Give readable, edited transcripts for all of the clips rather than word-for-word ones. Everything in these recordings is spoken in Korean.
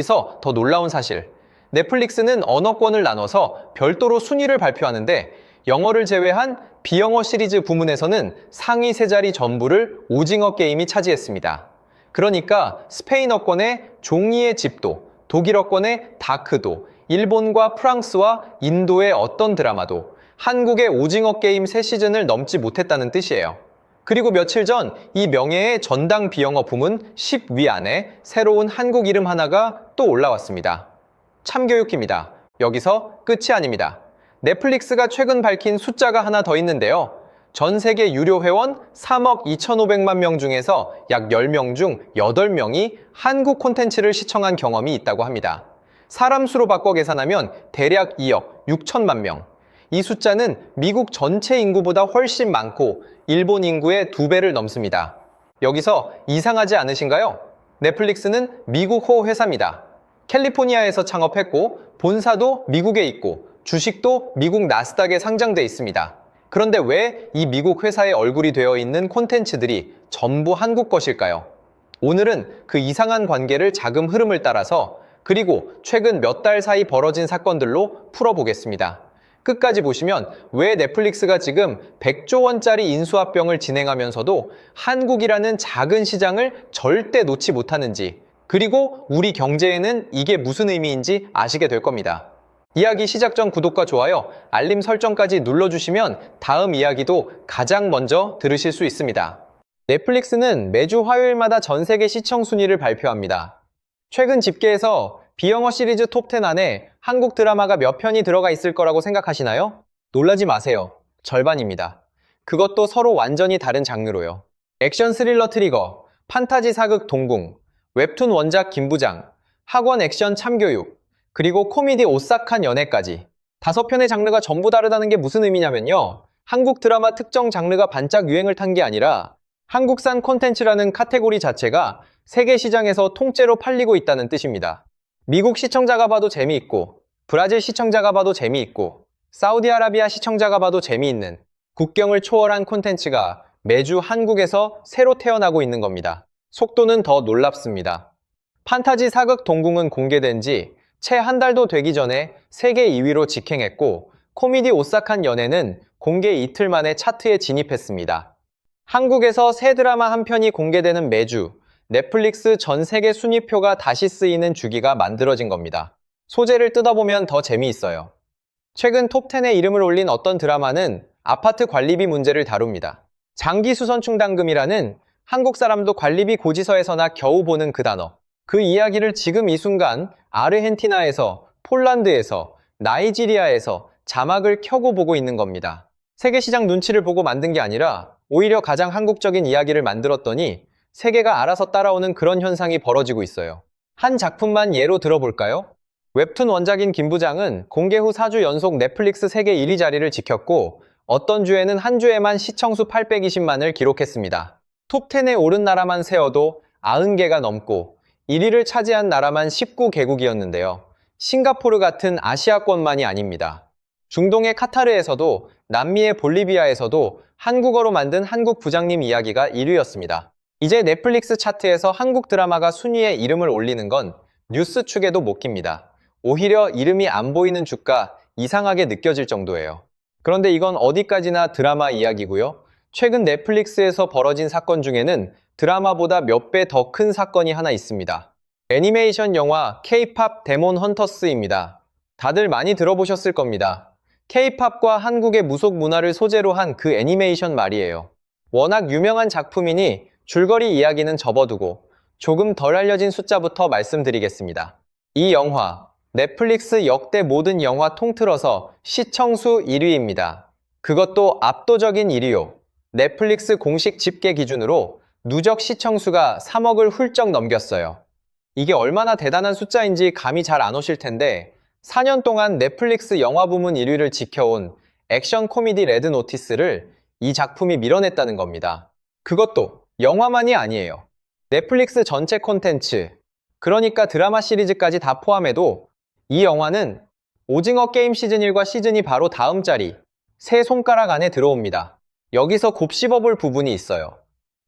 여기서 더 놀라운 사실. 넷플릭스는 언어권을 나눠서 별도로 순위를 발표하는데 영어를 제외한 비영어 시리즈 부문에서는 상위 세 자리 전부를 오징어 게임이 차지했습니다. 그러니까 스페인어권의 종이의 집도, 독일어권의 다크도, 일본과 프랑스와 인도의 어떤 드라마도 한국의 오징어 게임 3시즌을 넘지 못했다는 뜻이에요. 그리고 며칠 전 이 명예의 전당 비영어 부문 10위 안에 새로운 한국 이름 하나가 또 올라왔습니다. 참교육입니다. 여기서 끝이 아닙니다. 넷플릭스가 최근 밝힌 숫자가 하나 더 있는데요. 전 세계 유료 회원 3억 2,500만 명 중에서 약 10명 중 8명이 한국 콘텐츠를 시청한 경험이 있다고 합니다. 사람 수로 바꿔 계산하면 대략 2억 6천만 명. 이 숫자는 미국 전체 인구보다 훨씬 많고 일본 인구의 2배를 넘습니다. 여기서 이상하지 않으신가요? 넷플릭스는 미국호 회사입니다. 캘리포니아에서 창업했고 본사도 미국에 있고 주식도 미국 나스닥에 상장돼 있습니다. 그런데 왜 이 미국 회사의 얼굴이 되어 있는 콘텐츠들이 전부 한국 것일까요? 오늘은 그 이상한 관계를 자금 흐름을 따라서 그리고 최근 몇 달 사이 벌어진 사건들로 풀어보겠습니다. 끝까지 보시면 왜 넷플릭스가 지금 100조 원짜리 인수합병을 진행하면서도 한국이라는 작은 시장을 절대 놓지 못하는지, 그리고 우리 경제에는 이게 무슨 의미인지 아시게 될 겁니다. 이야기 시작 전 구독과 좋아요, 알림 설정까지 눌러주시면 다음 이야기도 가장 먼저 들으실 수 있습니다. 넷플릭스는 매주 화요일마다 전 세계 시청 순위를 발표합니다. 최근 집계에서 비영어 시리즈 톱10 안에 한국 드라마가 몇 편이 들어가 있을 거라고 생각하시나요? 놀라지 마세요. 절반입니다. 그것도 서로 완전히 다른 장르로요. 액션 스릴러 트리거, 판타지 사극 동궁, 웹툰 원작 김부장, 학원 액션 참교육, 그리고 코미디 오싹한 연애까지 5편의 장르가 전부 다르다는 게 무슨 의미냐면요. 한국 드라마 특정 장르가 반짝 유행을 탄 게 아니라 한국산 콘텐츠라는 카테고리 자체가 세계 시장에서 통째로 팔리고 있다는 뜻입니다. 미국 시청자가 봐도 재미있고, 브라질 시청자가 봐도 재미있고, 사우디아라비아 시청자가 봐도 재미있는 국경을 초월한 콘텐츠가 매주 한국에서 새로 태어나고 있는 겁니다. 속도는 더 놀랍습니다. 판타지 사극 동궁은 공개된 지 채 한 달도 되기 전에 세계 2위로 직행했고, 코미디 오싹한 연애는 공개 이틀 만에 차트에 진입했습니다. 한국에서 새 드라마 한 편이 공개되는 매주 넷플릭스 전 세계 순위표가 다시 쓰이는 주기가 만들어진 겁니다. 소재를 뜯어보면 더 재미있어요. 최근 톱10에 이름을 올린 어떤 드라마는 아파트 관리비 문제를 다룹니다. 장기 수선 충당금이라는 한국 사람도 관리비 고지서에서나 겨우 보는 그 단어. 그 이야기를 지금 이 순간 아르헨티나에서, 폴란드에서, 나이지리아에서 자막을 켜고 보고 있는 겁니다. 세계 시장 눈치를 보고 만든 게 아니라 오히려 가장 한국적인 이야기를 만들었더니 세계가 알아서 따라오는 그런 현상이 벌어지고 있어요. 한 작품만 예로 들어볼까요? 웹툰 원작인 김부장은 공개 후 4주 연속 넷플릭스 세계 1위 자리를 지켰고 어떤 주에는 한 주에만 시청수 820만을 기록했습니다. 톱10에 오른 나라만 세어도 90개가 넘고 1위를 차지한 나라만 19개국이었는데요. 싱가포르 같은 아시아권만이 아닙니다. 중동의 카타르에서도 남미의 볼리비아에서도 한국어로 만든 한국 부장님 이야기가 1위였습니다. 이제 넷플릭스 차트에서 한국 드라마가 순위에 이름을 올리는 건 뉴스 축에도 못 깁니다. 오히려 이름이 안 보이는 주가 이상하게 느껴질 정도예요. 그런데 이건 어디까지나 드라마 이야기고요. 최근 넷플릭스에서 벌어진 사건 중에는 드라마보다 몇 배 더 큰 사건이 하나 있습니다. 애니메이션 영화 K-POP 데몬 헌터스입니다. 다들 많이 들어보셨을 겁니다. K-POP과 한국의 무속 문화를 소재로 한 그 애니메이션 말이에요. 워낙 유명한 작품이니 줄거리 이야기는 접어두고 조금 덜 알려진 숫자부터 말씀드리겠습니다. 이 영화, 넷플릭스 역대 모든 영화 통틀어서 시청수 1위입니다. 그것도 압도적인 1위요. 넷플릭스 공식 집계 기준으로 누적 시청수가 3억을 훌쩍 넘겼어요. 이게 얼마나 대단한 숫자인지 감이 잘 안 오실 텐데 4년 동안 넷플릭스 영화 부문 1위를 지켜온 액션 코미디 레드 노티스를 이 작품이 밀어냈다는 겁니다. 그것도 영화만이 아니에요. 넷플릭스 전체 콘텐츠, 그러니까 드라마 시리즈까지 다 포함해도 이 영화는 오징어 게임 시즌1과 시즌2 바로 다음 자리, 세 손가락 안에 들어옵니다. 여기서 곱씹어볼 부분이 있어요.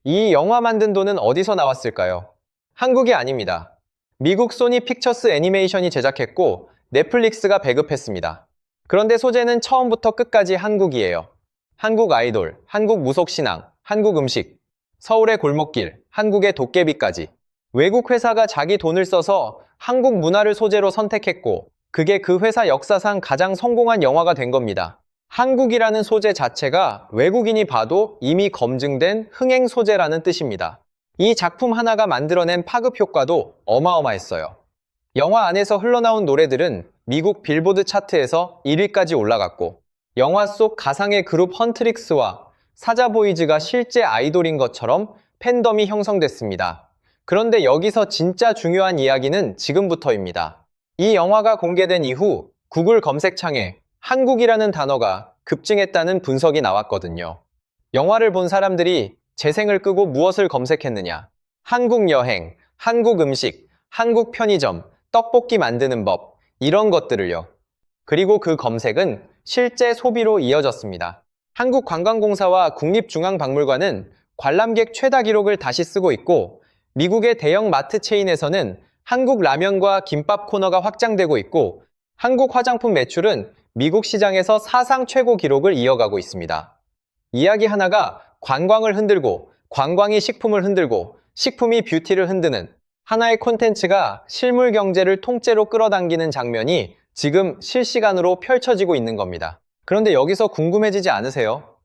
이 영화 만든 돈은 어디서 나왔을까요? 한국이 아닙니다. 미국 소니 픽처스 애니메이션이 제작했고 넷플릭스가 배급했습니다. 그런데 소재는 처음부터 끝까지 한국이에요. 한국 아이돌, 한국 무속신앙, 한국 음식, 서울의 골목길, 한국의 도깨비까지. 외국 회사가 자기 돈을 써서 한국 문화를 소재로 선택했고 그게 그 회사 역사상 가장 성공한 영화가 된 겁니다. 한국이라는 소재 자체가 외국인이 봐도 이미 검증된 흥행 소재라는 뜻입니다. 이 작품 하나가 만들어낸 파급 효과도 어마어마했어요. 영화 안에서 흘러나온 노래들은 미국 빌보드 차트에서 1위까지 올라갔고 영화 속 가상의 그룹 헌트릭스와 사자보이즈가 실제 아이돌인 것처럼 팬덤이 형성됐습니다. 그런데 여기서 진짜 중요한 이야기는 지금부터입니다. 이 영화가 공개된 이후 구글 검색창에 한국이라는 단어가 급증했다는 분석이 나왔거든요. 영화를 본 사람들이 재생을 끄고 무엇을 검색했느냐? 한국 여행, 한국 음식, 한국 편의점, 떡볶이 만드는 법, 이런 것들을요. 그리고 그 검색은 실제 소비로 이어졌습니다. 한국관광공사와 국립중앙박물관은 관람객 최다 기록을 다시 쓰고 있고 미국의 대형 마트 체인에서는 한국 라면과 김밥 코너가 확장되고 있고 한국 화장품 매출은 미국 시장에서 사상 최고 기록을 이어가고 있습니다. 이야기 하나가 관광을 흔들고 관광이 식품을 흔들고 식품이 뷰티를 흔드는 하나의 콘텐츠가 실물 경제를 통째로 끌어당기는 장면이 지금 실시간으로 펼쳐지고 있는 겁니다. 그런데 여기서 궁금해지지 않으세요?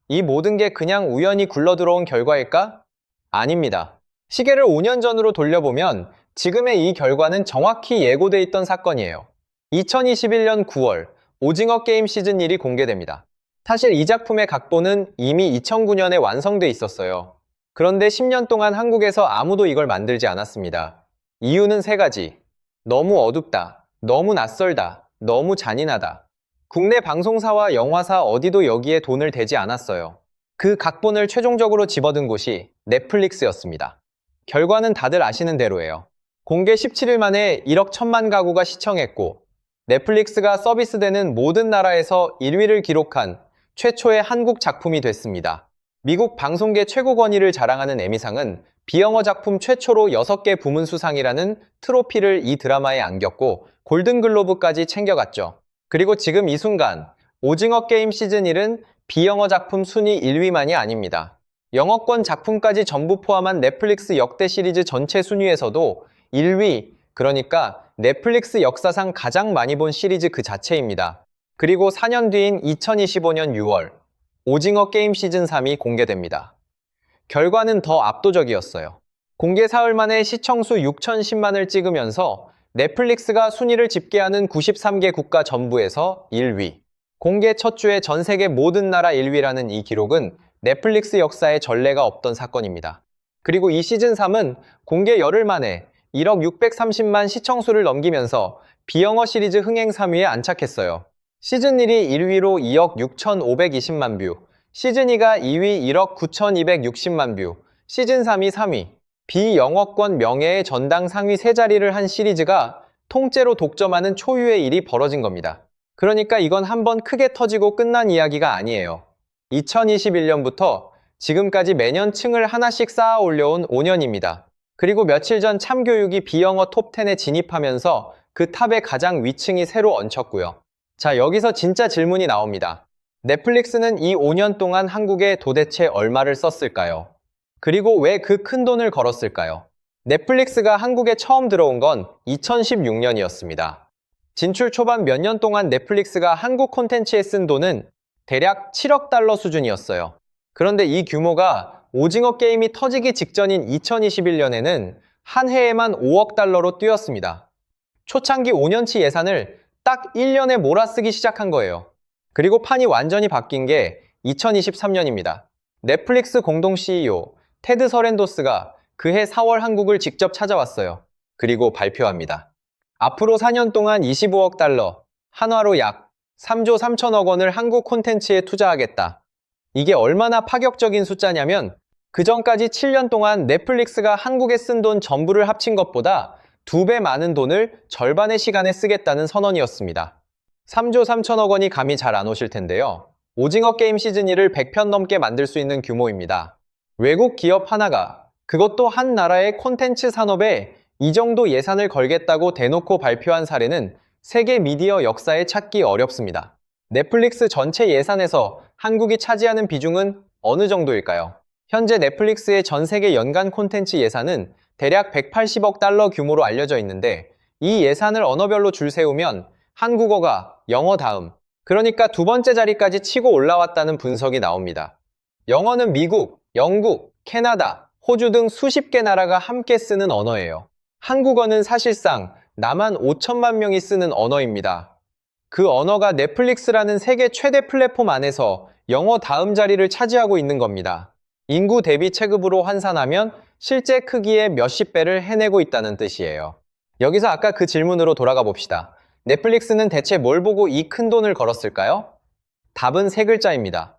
이 모든 게 그냥 우연히 굴러들어온 결과일까? 아닙니다. 시계를 5년 전으로 돌려보면 지금의 이 결과는 정확히 예고돼 있던 사건이에요. 2021년 9월 오징어 게임 시즌 1이 공개됩니다. 사실 이 작품의 각본은 이미 2009년에 완성돼 있었어요. 그런데 10년 동안 한국에서 아무도 이걸 만들지 않았습니다. 이유는 3가지. 너무 어둡다, 너무 낯설다, 너무 잔인하다. 국내 방송사와 영화사 어디도 여기에 돈을 대지 않았어요. 그 각본을 최종적으로 집어든 곳이 넷플릭스였습니다. 결과는 다들 아시는 대로예요. 공개 17일 만에 1억 1천만 가구가 시청했고 넷플릭스가 서비스되는 모든 나라에서 1위를 기록한 최초의 한국 작품이 됐습니다. 미국 방송계 최고 권위를 자랑하는 에미상은 비영어 작품 최초로 6개 부문 수상이라는 트로피를 이 드라마에 안겼고 골든글로브까지 챙겨갔죠. 그리고 지금 이 순간 오징어 게임 시즌 1은 비영어 작품 순위 1위만이 아닙니다. 영어권 작품까지 전부 포함한 넷플릭스 역대 시리즈 전체 순위에서도 1위, 그러니까 넷플릭스 역사상 가장 많이 본 시리즈 그 자체입니다. 그리고 4년 뒤인 2025년 6월 오징어 게임 시즌 3이 공개됩니다. 결과는 더 압도적이었어요. 공개 사흘 만에 시청수 6,010만을 찍으면서 넷플릭스가 순위를 집계하는 93개 국가 전부에서 1위. 공개 첫 주에 전 세계 모든 나라 1위라는 이 기록은 넷플릭스 역사에 전례가 없던 사건입니다. 그리고 이 시즌 3은 공개 열흘 만에 1억 630만 시청수를 넘기면서 비영어 시리즈 흥행 3위에 안착했어요. 시즌 1이 1위로 2억 6,520만 뷰, 시즌 2가 2위 1억 9,260만 뷰, 시즌 3이 3위. 비영어권 명예의 전당 상위 3자리를 한 시리즈가 통째로 독점하는 초유의 일이 벌어진 겁니다. 그러니까 이건 한번 크게 터지고 끝난 이야기가 아니에요. 2021년부터 지금까지 매년 층을 하나씩 쌓아 올려온 5년입니다. 그리고 며칠 전 참교육이 비영어 톱10에 진입하면서 그 탑의 가장 위층이 새로 얹혔고요. 자, 여기서 진짜 질문이 나옵니다. 넷플릭스는 이 5년 동안 한국에 도대체 얼마를 썼을까요? 그리고 왜 그 큰 돈을 걸었을까요? 넷플릭스가 한국에 처음 들어온 건 2016년이었습니다. 진출 초반 몇 년 동안 넷플릭스가 한국 콘텐츠에 쓴 돈은 대략 7억 달러 수준이었어요. 그런데 이 규모가 오징어 게임이 터지기 직전인 2021년에는 한 해에만 5억 달러로 뛰었습니다. 초창기 5년치 예산을 딱 1년에 몰아쓰기 시작한 거예요. 그리고 판이 완전히 바뀐 게 2023년입니다. 넷플릭스 공동 CEO 테드 서렌도스가 그해 4월 한국을 직접 찾아왔어요. 그리고 발표합니다. 앞으로 4년 동안 25억 달러, 한화로 약 3조 3천억 원을 한국 콘텐츠에 투자하겠다. 이게 얼마나 파격적인 숫자냐면 그 전까지 7년 동안 넷플릭스가 한국에 쓴 돈 전부를 합친 것보다 2배 많은 돈을 절반의 시간에 쓰겠다는 선언이었습니다. 3조 3천억 원이 감이 잘 안 오실 텐데요. 오징어 게임 시즌 1을 100편 넘게 만들 수 있는 규모입니다. 외국 기업 하나가, 그것도 한 나라의 콘텐츠 산업에 이 정도 예산을 걸겠다고 대놓고 발표한 사례는 세계 미디어 역사에 찾기 어렵습니다. 넷플릭스 전체 예산에서 한국이 차지하는 비중은 어느 정도일까요? 현재 넷플릭스의 전 세계 연간 콘텐츠 예산은 대략 180억 달러 규모로 알려져 있는데, 이 예산을 언어별로 줄 세우면 한국어가 영어 다음, 그러니까 두 번째 자리까지 치고 올라왔다는 분석이 나옵니다. 영어는 미국, 영국, 캐나다, 호주 등 수십 개 나라가 함께 쓰는 언어예요. 한국어는 사실상 남한 5천만 명이 쓰는 언어입니다. 그 언어가 넷플릭스라는 세계 최대 플랫폼 안에서 영어 다음 자리를 차지하고 있는 겁니다. 인구 대비 체급으로 환산하면 실제 크기의 몇십 배를 해내고 있다는 뜻이에요. 여기서 아까 그 질문으로 돌아가 봅시다. 넷플릭스는 대체 뭘 보고 이 큰 돈을 걸었을까요? 답은 세 글자입니다.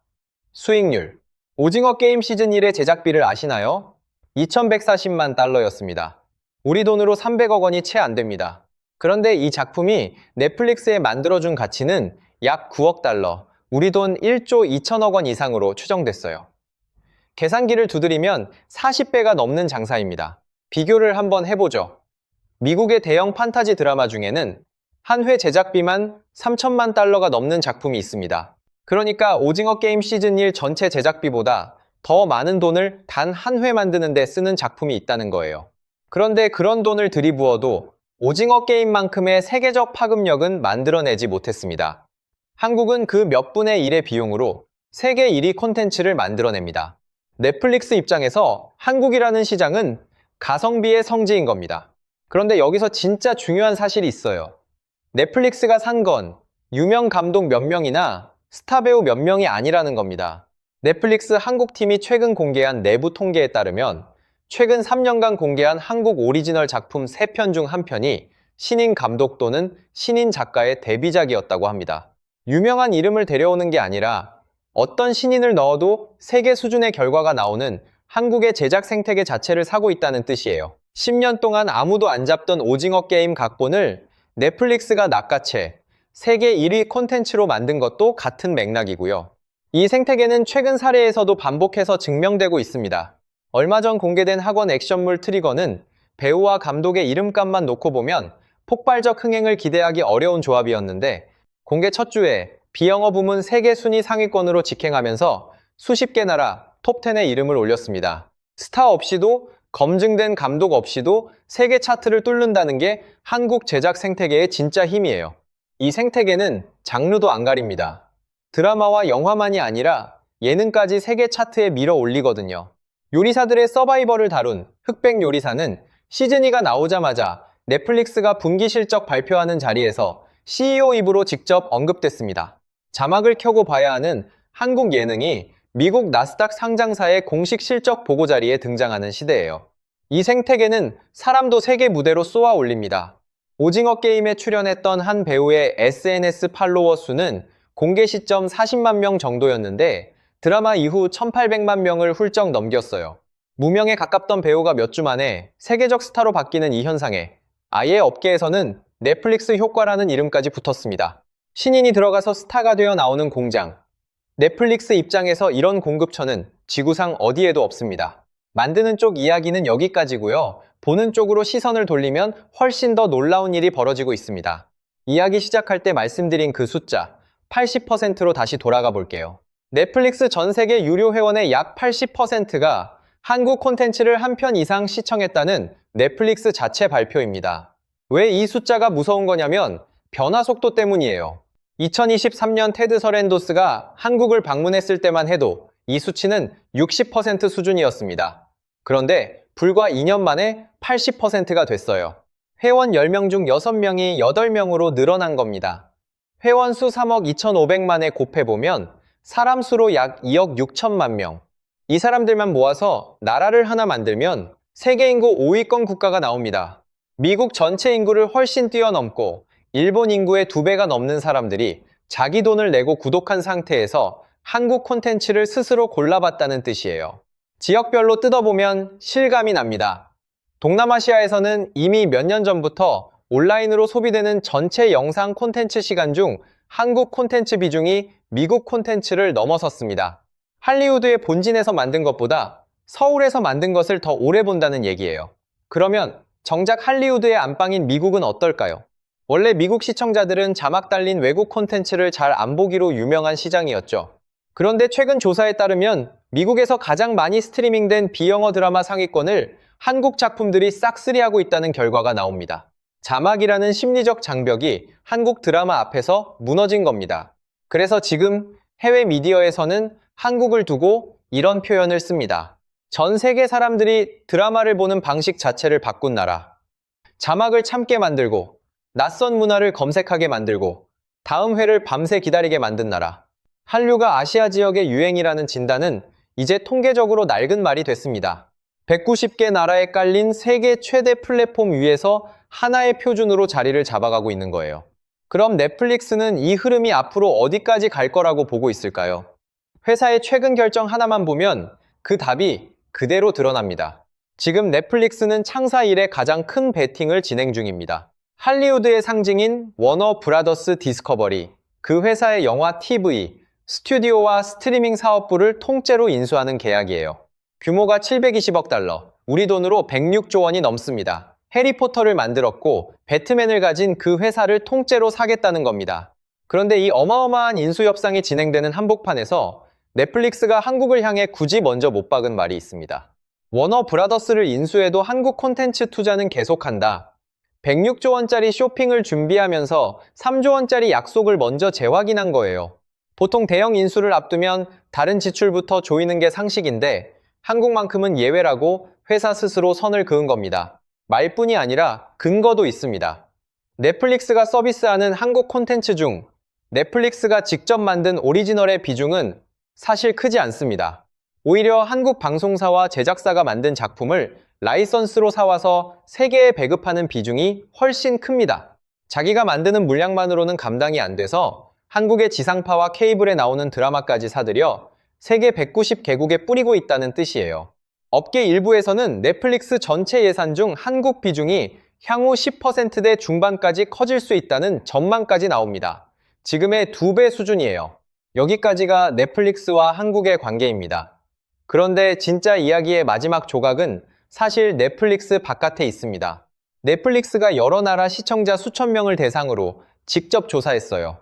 수익률. 오징어 게임 시즌 1의 제작비를 아시나요? 2,140만 달러였습니다. 우리 돈으로 300억 원이 채 안 됩니다. 그런데 이 작품이 넷플릭스에 만들어준 가치는 약 9억 달러, 우리 돈 1조 2천억 원 이상으로 추정됐어요. 계산기를 두드리면 40배가 넘는 장사입니다. 비교를 한번 해보죠. 미국의 대형 판타지 드라마 중에는 한 회 제작비만 3천만 달러가 넘는 작품이 있습니다. 그러니까 오징어 게임 시즌 1 전체 제작비보다 더 많은 돈을 단 한 회 만드는 데 쓰는 작품이 있다는 거예요. 그런데 그런 돈을 들이부어도 오징어 게임만큼의 세계적 파급력은 만들어내지 못했습니다. 한국은 그 몇 분의 1의 비용으로 세계 1위 콘텐츠를 만들어냅니다. 넷플릭스 입장에서 한국이라는 시장은 가성비의 성지인 겁니다. 그런데 여기서 진짜 중요한 사실이 있어요. 넷플릭스가 산 건 유명 감독 몇 명이나 스타 배우 몇 명이 아니라는 겁니다. 넷플릭스 한국팀이 최근 공개한 내부 통계에 따르면 최근 3년간 공개한 한국 오리지널 작품 3편 중 1편이 신인 감독 또는 신인 작가의 데뷔작이었다고 합니다. 유명한 이름을 데려오는 게 아니라 어떤 신인을 넣어도 세계 수준의 결과가 나오는 한국의 제작 생태계 자체를 사고 있다는 뜻이에요. 10년 동안 아무도 안 잡던 오징어 게임 각본을 넷플릭스가 낚아채 세계 1위 콘텐츠로 만든 것도 같은 맥락이고요. 이 생태계는 최근 사례에서도 반복해서 증명되고 있습니다. 얼마 전 공개된 학원 액션물 트리거는 배우와 감독의 이름값만 놓고 보면 폭발적 흥행을 기대하기 어려운 조합이었는데, 공개 첫 주에 비영어 부문 세계 순위 상위권으로 직행하면서 수십 개 나라 톱10에 이름을 올렸습니다. 스타 없이도, 검증된 감독 없이도 세계 차트를 뚫는다는 게 한국 제작 생태계의 진짜 힘이에요. 이 생태계는 장르도 안 가립니다. 드라마와 영화만이 아니라 예능까지 세계 차트에 밀어 올리거든요. 요리사들의 서바이벌을 다룬 흑백 요리사는 시즌2가 나오자마자 넷플릭스가 분기 실적 발표하는 자리에서 CEO 입으로 직접 언급됐습니다. 자막을 켜고 봐야 하는 한국 예능이 미국 나스닥 상장사의 공식 실적 보고 자리에 등장하는 시대예요. 이 생태계는 사람도 세계 무대로 쏘아 올립니다. 오징어 게임에 출연했던 한 배우의 SNS 팔로워 수는 공개 시점 40만 명 정도였는데 드라마 이후 1,800만 명을 훌쩍 넘겼어요. 무명에 가깝던 배우가 몇 주 만에 세계적 스타로 바뀌는 이 현상에 아예 업계에서는 넷플릭스 효과라는 이름까지 붙었습니다. 신인이 들어가서 스타가 되어 나오는 공장. 넷플릭스 입장에서 이런 공급처는 지구상 어디에도 없습니다. 만드는 쪽 이야기는 여기까지고요. 보는 쪽으로 시선을 돌리면 훨씬 더 놀라운 일이 벌어지고 있습니다. 이야기 시작할 때 말씀드린 그 숫자 80%로 다시 돌아가 볼게요. 넷플릭스 전 세계 유료 회원의 약 80%가 한국 콘텐츠를 한 편 이상 시청했다는 넷플릭스 자체 발표입니다. 왜 이 숫자가 무서운 거냐면 변화 속도 때문이에요. 2023년 테드 서렌도스가 한국을 방문했을 때만 해도 이 수치는 60% 수준이었습니다. 그런데 불과 2년 만에 80%가 됐어요. 회원 10명 중 6명이 8명으로 늘어난 겁니다. 회원 수 3억 2,500만에 곱해보면 사람 수로 약 2억 6천만 명. 이 사람들만 모아서 나라를 하나 만들면 세계 인구 5위권 국가가 나옵니다. 미국 전체 인구를 훨씬 뛰어넘고 일본 인구의 2배가 넘는 사람들이 자기 돈을 내고 구독한 상태에서 한국 콘텐츠를 스스로 골라봤다는 뜻이에요. 지역별로 뜯어보면 실감이 납니다. 동남아시아에서는 이미 몇 년 전부터 온라인으로 소비되는 전체 영상 콘텐츠 시간 중 한국 콘텐츠 비중이 미국 콘텐츠를 넘어섰습니다. 할리우드의 본진에서 만든 것보다 서울에서 만든 것을 더 오래 본다는 얘기예요. 그러면 정작 할리우드의 안방인 미국은 어떨까요? 원래 미국 시청자들은 자막 달린 외국 콘텐츠를 잘 안 보기로 유명한 시장이었죠. 그런데 최근 조사에 따르면 미국에서 가장 많이 스트리밍된 비영어 드라마 상위권을 한국 작품들이 싹쓸이하고 있다는 결과가 나옵니다. 자막이라는 심리적 장벽이 한국 드라마 앞에서 무너진 겁니다. 그래서 지금 해외 미디어에서는 한국을 두고 이런 표현을 씁니다. 전 세계 사람들이 드라마를 보는 방식 자체를 바꾼 나라. 자막을 참게 만들고, 낯선 문화를 검색하게 만들고, 다음 회를 밤새 기다리게 만든 나라. 한류가 아시아 지역의 유행이라는 진단은 이제 통계적으로 낡은 말이 됐습니다. 190개 나라에 깔린 세계 최대 플랫폼 위에서 하나의 표준으로 자리를 잡아가고 있는 거예요. 그럼 넷플릭스는 이 흐름이 앞으로 어디까지 갈 거라고 보고 있을까요? 회사의 최근 결정 하나만 보면 그 답이 그대로 드러납니다. 지금 넷플릭스는 창사 이래 가장 큰 베팅을 진행 중입니다. 할리우드의 상징인 워너 브라더스 디스커버리, 그 회사의 영화 TV, 스튜디오와 스트리밍 사업부를 통째로 인수하는 계약이에요. 규모가 720억 달러, 우리 돈으로 106조 원이 넘습니다. 해리포터를 만들었고 배트맨을 가진 그 회사를 통째로 사겠다는 겁니다. 그런데 이 어마어마한 인수 협상이 진행되는 한복판에서 넷플릭스가 한국을 향해 굳이 먼저 못 박은 말이 있습니다. 워너 브라더스를 인수해도 한국 콘텐츠 투자는 계속한다. 106조 원짜리 쇼핑을 준비하면서 3조 원짜리 약속을 먼저 재확인한 거예요. 보통 대형 인수를 앞두면 다른 지출부터 조이는 게 상식인데 한국만큼은 예외라고 회사 스스로 선을 그은 겁니다. 말뿐이 아니라 근거도 있습니다. 넷플릭스가 서비스하는 한국 콘텐츠 중 넷플릭스가 직접 만든 오리지널의 비중은 사실 크지 않습니다. 오히려 한국 방송사와 제작사가 만든 작품을 라이선스로 사와서 세계에 배급하는 비중이 훨씬 큽니다. 자기가 만드는 물량만으로는 감당이 안 돼서 한국의 지상파와 케이블에 나오는 드라마까지 사들여 세계 190개국에 뿌리고 있다는 뜻이에요. 업계 일부에서는 넷플릭스 전체 예산 중 한국 비중이 향후 10%대 중반까지 커질 수 있다는 전망까지 나옵니다. 지금의 2배 수준이에요. 여기까지가 넷플릭스와 한국의 관계입니다. 그런데 진짜 이야기의 마지막 조각은 사실 넷플릭스 바깥에 있습니다. 넷플릭스가 여러 나라 시청자 수천 명을 대상으로 직접 조사했어요.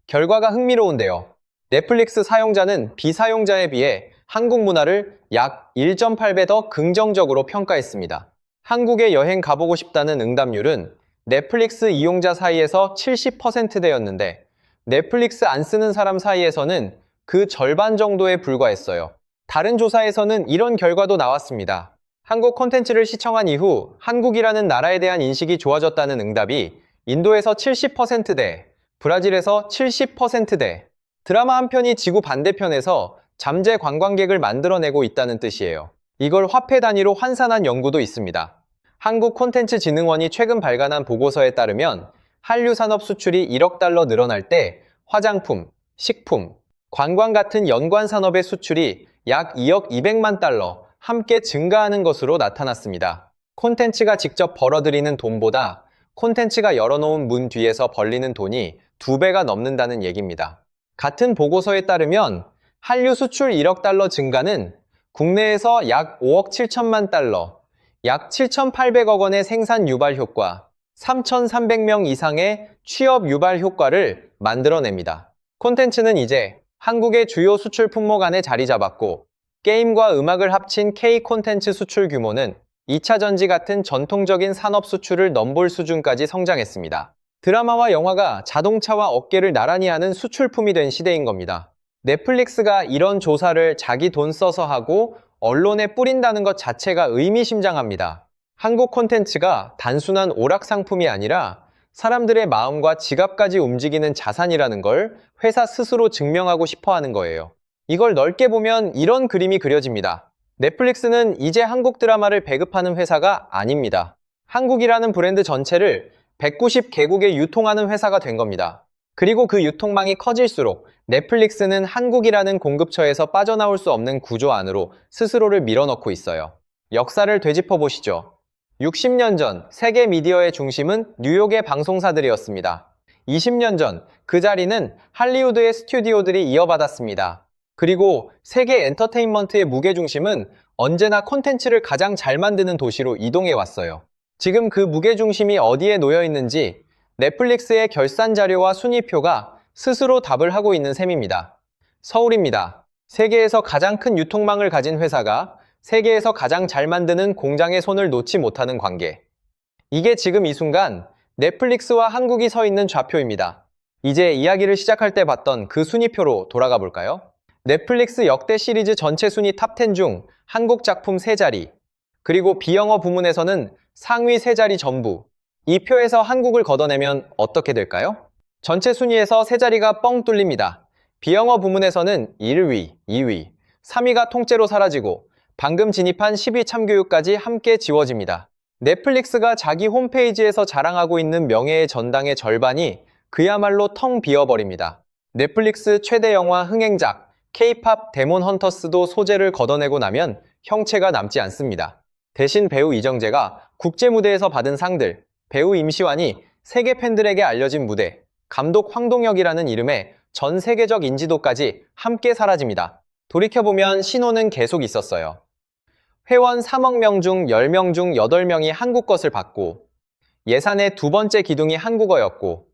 결과가 흥미로운데요. 넷플릭스 사용자는 비사용자에 비해 한국 문화를 약 1.8배 더 긍정적으로 평가했습니다. 한국에 여행 가보고 싶다는 응답률은 넷플릭스 이용자 사이에서 70%대였는데 넷플릭스 안 쓰는 사람 사이에서는 그 절반 정도에 불과했어요. 다른 조사에서는 이런 결과도 나왔습니다. 한국 콘텐츠를 시청한 이후 한국이라는 나라에 대한 인식이 좋아졌다는 응답이 인도에서 70%대, 브라질에서 70%대, 드라마 한 편이 지구 반대편에서 잠재 관광객을 만들어내고 있다는 뜻이에요. 이걸 화폐 단위로 환산한 연구도 있습니다. 한국콘텐츠진흥원이 최근 발간한 보고서에 따르면 한류 산업 수출이 1억 달러 늘어날 때 화장품, 식품, 관광 같은 연관 산업의 수출이 약 2억 200만 달러 함께 증가하는 것으로 나타났습니다. 콘텐츠가 직접 벌어들이는 돈보다 콘텐츠가 열어놓은 문 뒤에서 벌리는 돈이 2배가 넘는다는 얘기입니다. 같은 보고서에 따르면 한류 수출 1억 달러 증가는 국내에서 약 5억 7천만 달러, 약 7,800억 원의 생산 유발 효과, 3,300명 이상의 취업 유발 효과를 만들어냅니다. 콘텐츠는 이제 한국의 주요 수출 품목 안에 자리 잡았고 게임과 음악을 합친 K 콘텐츠 수출 규모는 2차 전지 같은 전통적인 산업 수출을 넘볼 수준까지 성장했습니다. 드라마와 영화가 자동차와 어깨를 나란히 하는 수출품이 된 시대인 겁니다. 넷플릭스가 이런 조사를 자기 돈 써서 하고 언론에 뿌린다는 것 자체가 의미심장합니다. 한국 콘텐츠가 단순한 오락 상품이 아니라 사람들의 마음과 지갑까지 움직이는 자산이라는 걸 회사 스스로 증명하고 싶어 하는 거예요. 이걸 넓게 보면 이런 그림이 그려집니다. 넷플릭스는 이제 한국 드라마를 배급하는 회사가 아닙니다. 한국이라는 브랜드 전체를 190개국에 유통하는 회사가 된 겁니다. 그리고 그 유통망이 커질수록 넷플릭스는 한국이라는 공급처에서 빠져나올 수 없는 구조 안으로 스스로를 밀어넣고 있어요. 역사를 되짚어 보시죠. 60년 전 세계 미디어의 중심은 뉴욕의 방송사들이었습니다. 20년 전 그 자리는 할리우드의 스튜디오들이 이어받았습니다. 그리고 세계 엔터테인먼트의 무게중심은 언제나 콘텐츠를 가장 잘 만드는 도시로 이동해 왔어요. 지금 그 무게중심이 어디에 놓여 있는지 넷플릭스의 결산 자료와 순위표가 스스로 답을 하고 있는 셈입니다. 서울입니다. 세계에서 가장 큰 유통망을 가진 회사가 세계에서 가장 잘 만드는 공장의 손을 놓지 못하는 관계. 이게 지금 이 순간 넷플릭스와 한국이 서 있는 좌표입니다. 이제 이야기를 시작할 때 봤던 그 순위표로 돌아가 볼까요? 넷플릭스 역대 시리즈 전체 순위 탑10 중 한국 작품 3자리, 그리고 비영어 부문에서는 상위 3자리 전부. 이 표에서 한국을 걷어내면 어떻게 될까요? 전체 순위에서 3자리가 뻥 뚫립니다. 비영어 부문에서는 1위, 2위, 3위가 통째로 사라지고 방금 진입한 10위 참교육까지 함께 지워집니다. 넷플릭스가 자기 홈페이지에서 자랑하고 있는 명예의 전당의 절반이 그야말로 텅 비어버립니다. 넷플릭스 최대 영화 흥행작 K-팝 데몬 헌터스도 소재를 걷어내고 나면 형체가 남지 않습니다. 대신 배우 이정재가 국제 무대에서 받은 상들, 배우 임시완이 세계 팬들에게 알려진 무대, 감독 황동혁이라는 이름에 전 세계적 인지도까지 함께 사라집니다. 돌이켜보면 신호는 계속 있었어요. 회원 3억 명 중 10명 중 8명이 한국 것을 받고, 예산의 두 번째 기둥이 한국어였고,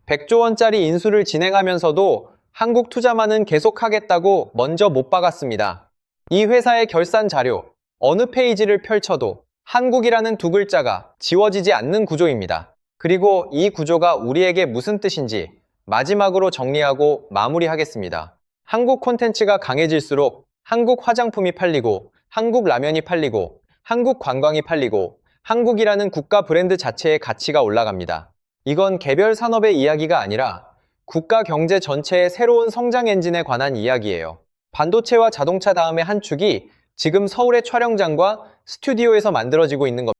100조 원짜리 인수를 진행하면서도 한국 투자만은 계속하겠다고 먼저 못 박았습니다. 이 회사의 결산 자료, 어느 페이지를 펼쳐도 한국이라는 두 글자가 지워지지 않는 구조입니다. 그리고 이 구조가 우리에게 무슨 뜻인지 마지막으로 정리하고 마무리하겠습니다. 한국 콘텐츠가 강해질수록 한국 화장품이 팔리고, 한국 라면이 팔리고, 한국 관광이 팔리고, 한국이라는 국가 브랜드 자체의 가치가 올라갑니다. 이건 개별 산업의 이야기가 아니라 국가 경제 전체의 새로운 성장 엔진에 관한 이야기예요. 반도체와 자동차 다음의 한 축이 지금 서울의 촬영장과 스튜디오에서 만들어지고 있는 겁니다.